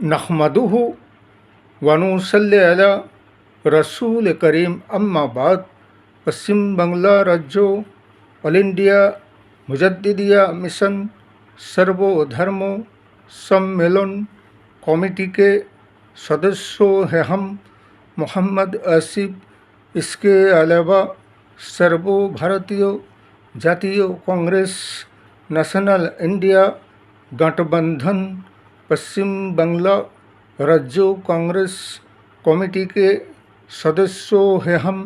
नहमदुहु व नुसल्ली अला रसूल करीम अम्मा बाद। पश्चिम बांग्ला राज्य ऑल इंडिया मुजद्दिदिया मिशन सर्वधर्म सम्मेलन कमेटी के सदस्यों हैं हम मोहम्मद आसिफ। इसके अलावा सर्व भारतीय जातीय कांग्रेस नेशनल इंडिया गठबंधन पश्चिम बांग्ला राज्य कांग्रेस कमेटी के सदस्यों हैं हम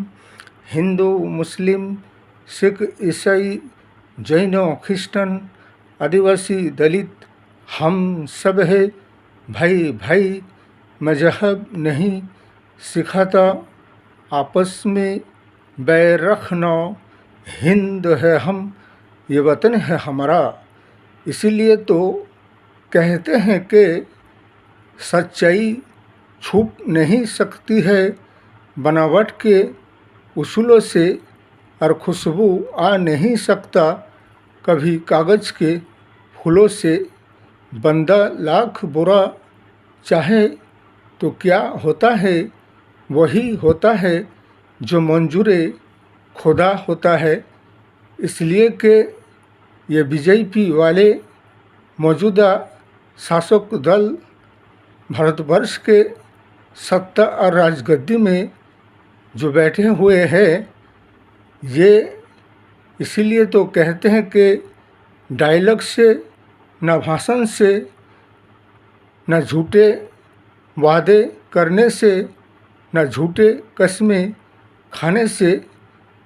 हिंदू मुस्लिम सिख ईसाई जैन क्रिश्चन आदिवासी दलित हम सब है भाई भाई। मजहब नहीं सिखाता आपस में बैर रखना। हिंद है हम, ये वतन है हमारा। इसीलिए तो कहते हैं कि सच्चाई छुप नहीं सकती है बनावट के उसूलों से, और खुशबू आ नहीं सकता कभी कागज़ के फूलों से। बंदा लाख बुरा चाहे तो क्या होता है, वही होता है जो मंजूरे खुदा होता है। इसलिए कि ये बीजेपी वाले मौजूदा शासक दल भारतवर्ष के सत्ता और राजगद्दी में जो बैठे हुए हैं, ये इसीलिए तो कहते हैं कि डायलॉग से, न भाषण से, न झूठे वादे करने से, न झूठे कस्में खाने से,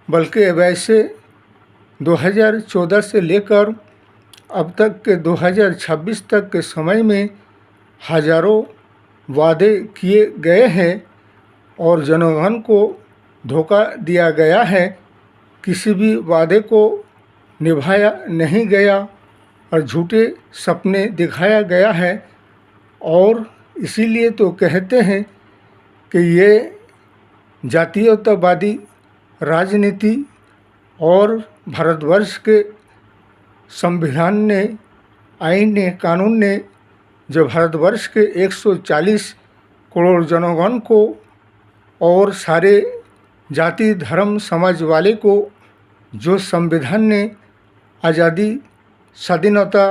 बल्कि वैसे 2014 से लेकर अब तक के 2026 तक के समय में हजारों वादे किए गए हैं और जनगण को धोखा दिया गया है। किसी भी वादे को निभाया नहीं गया और झूठे सपने दिखाया गया है। और इसीलिए तो कहते हैं कि ये जातीयतावादी राजनीति और भारतवर्ष के संविधान ने, आईन ने, कानून ने जो भारतवर्ष के 140 करोड़ जनगण को और सारे जाति धर्म समाज वाले को जो संविधान ने आज़ादी स्वाधीनता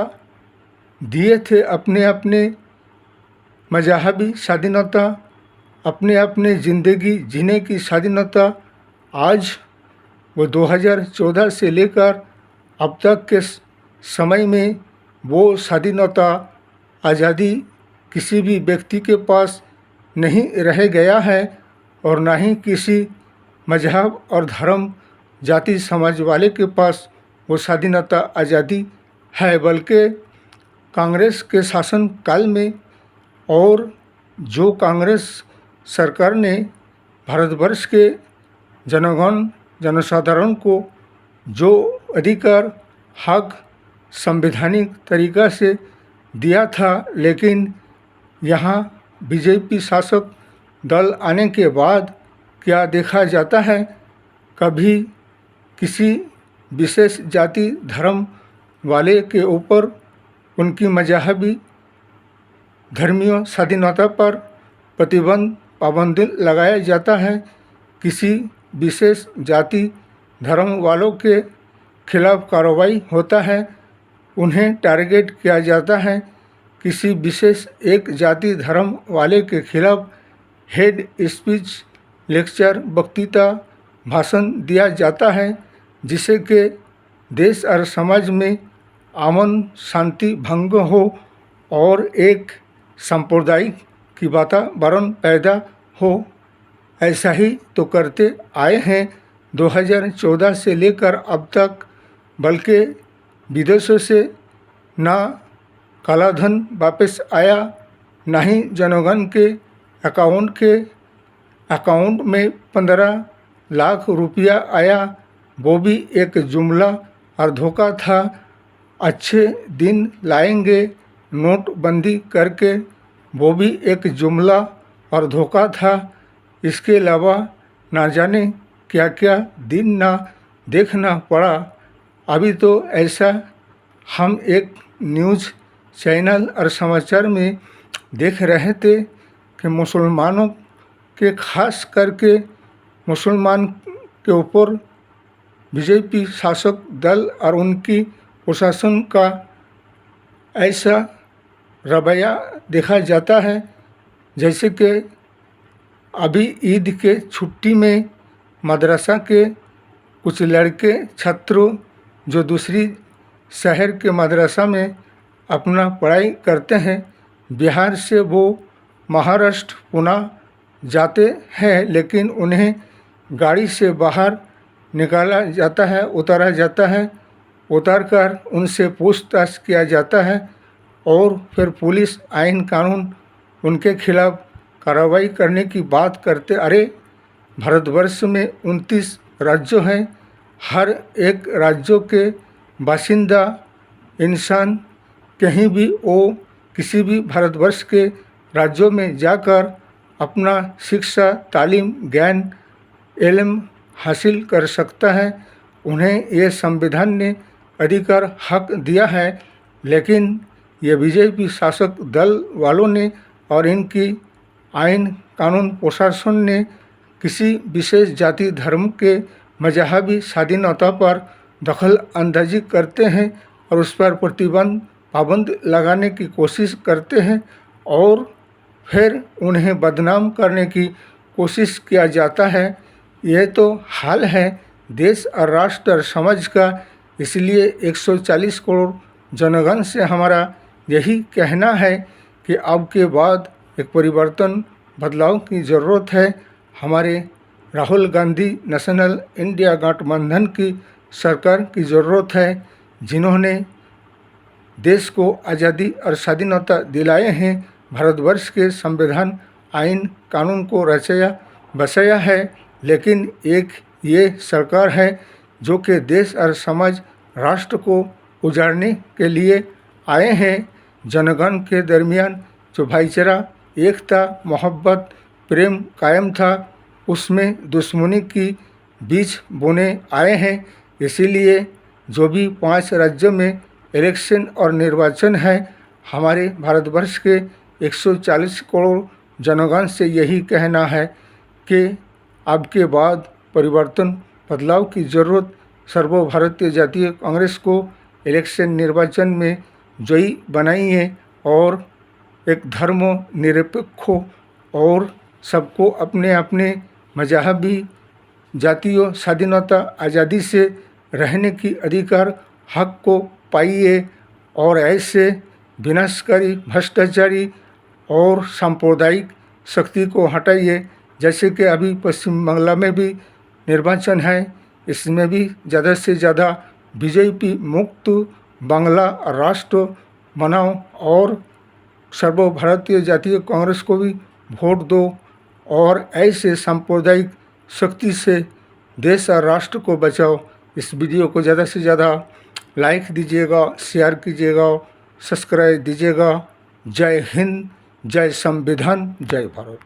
दिए थे, अपने अपने मजहबी स्वाधीनता, अपने अपने ज़िंदगी जीने की स्वाधीनता, आज वो 2014 से लेकर अब तक के समय में वो स्वाधीनता आज़ादी किसी भी व्यक्ति के पास नहीं रह गया है और ना ही किसी मजहब और धर्म जाति समाज वाले के पास वो स्वाधीनता आज़ादी है। बल्कि कांग्रेस के शासन काल में और जो कांग्रेस सरकार ने भारतवर्ष के जनगण जनसाधारण को जो अधिकार हक संवैधानिक तरीक़ा से दिया था, लेकिन यहाँ बीजेपी शासक दल आने के बाद क्या देखा जाता है, कभी किसी विशेष जाति धर्म वाले के ऊपर उनकी मजहबी धर्मीय स्वाधीनता पर प्रतिबंध पाबंदी लगाया जाता है। किसी विशेष जाति धर्म वालों के खिलाफ कार्रवाई होता है, उन्हें टारगेट किया जाता है। किसी विशेष एक जाति धर्म वाले के खिलाफ हेड स्पीच, लेक्चर, वक्तृता, भाषण दिया जाता है, जिससे कि देश और समाज में अमन शांति भंग हो और एक सांप्रदायिक की वातावरण पैदा हो। ऐसा ही तो करते आए हैं 2014 से लेकर अब तक। बल्कि विदेशों से ना काला धन वापस आया, ना ही जनगण के अकाउंट में 15 लाख रुपया आया, वो भी एक जुमला और धोखा था। अच्छे दिन लाएंगे नोटबंदी करके, वो भी एक जुमला और धोखा था। इसके अलावा ना जाने क्या क्या दिन ना देखना पड़ा। अभी तो ऐसा हम एक न्यूज़ चैनल और समाचार में देख रहे थे कि मुसलमानों के खास करके मुसलमान के ऊपर बीजेपी शासक दल और उनकी प्रशासन का ऐसा रवैया देखा जाता है जैसे कि अभी ईद के छुट्टी में मदरसा के कुछ लड़के छात्रों जो दूसरी शहर के मदरसा में अपना पढ़ाई करते हैं, बिहार से वो महाराष्ट्र पुणे जाते हैं, लेकिन उन्हें गाड़ी से बाहर निकाला जाता है, उतारा जाता है। उतारकर उनसे पूछताछ किया जाता है और फिर पुलिस आईन कानून उनके खिलाफ कार्रवाई करने की बात करते। अरे भारतवर्ष में 29 राज्य हैं, हर एक राज्यों के बासिंदा इंसान कहीं भी वो किसी भी भारतवर्ष के राज्यों में जाकर अपना शिक्षा, तालीम, ज्ञान, इल्म हासिल कर सकता है। उन्हें ये संविधान ने अधिकार हक दिया है, लेकिन ये बीजेपी शासक दल वालों ने और इनकी आईन कानून प्रशासन ने किसी विशेष जाति धर्म के मजहबी स्वाधीनता पर दखल अंदाजी करते हैं और उस पर प्रतिबंध पाबंद लगाने की कोशिश करते हैं और फिर उन्हें बदनाम करने की कोशिश किया जाता है। यह तो हाल है देश और राष्ट्र और समाज का। इसलिए 140 करोड़ जनगण से हमारा यही कहना है कि अब के बाद एक परिवर्तन, बदलाव की ज़रूरत है। हमारे राहुल गांधी नेशनल इंडिया गठबंधन की सरकार की ज़रूरत है, जिन्होंने देश को आज़ादी और स्वाधीनता दिलाए हैं, भारतवर्ष के संविधान आईन कानून को रचाया बसाया है। लेकिन एक ये सरकार है जो कि देश और समाज राष्ट्र को उजाड़ने के लिए आए हैं। जनगण के दरमियान जो भाईचारा, एकता, मोहब्बत, प्रेम कायम था, उसमें दुश्मनी की बीज बोने आए हैं। इसीलिए जो भी 5 राज्यों में इलेक्शन और निर्वाचन है, हमारे भारतवर्ष के 140 करोड़ जनगण से यही कहना है कि अब के बाद परिवर्तन, बदलाव की ज़रूरत। सर्वभारतीय जातीय कांग्रेस को इलेक्शन निर्वाचन में जयी बनाइए और एक धर्मनिरपेक्ष और सबको अपने अपने मजहबी जातीय स्वाधीनता, आज़ादी से रहने की अधिकार हक को पाइए और ऐसे विनाशकारी, भ्रष्टाचारी और सांप्रदायिक शक्ति को हटाइए। जैसे कि अभी पश्चिम बांग्ला में भी निर्वाचन है, इसमें भी ज़्यादा से ज़्यादा बीजेपी मुक्त बांग्ला राष्ट्र बनाओ और सर्वभारतीय जातीय कांग्रेस को भी वोट दो और ऐसे सांप्रदायिक शक्ति से देश और राष्ट्र को बचाओ। इस वीडियो को ज़्यादा से ज़्यादा लाइक दीजिएगा, शेयर कीजिएगा, सब्सक्राइब दीजिएगा। जय हिंद, जय संविधान, जय भारत।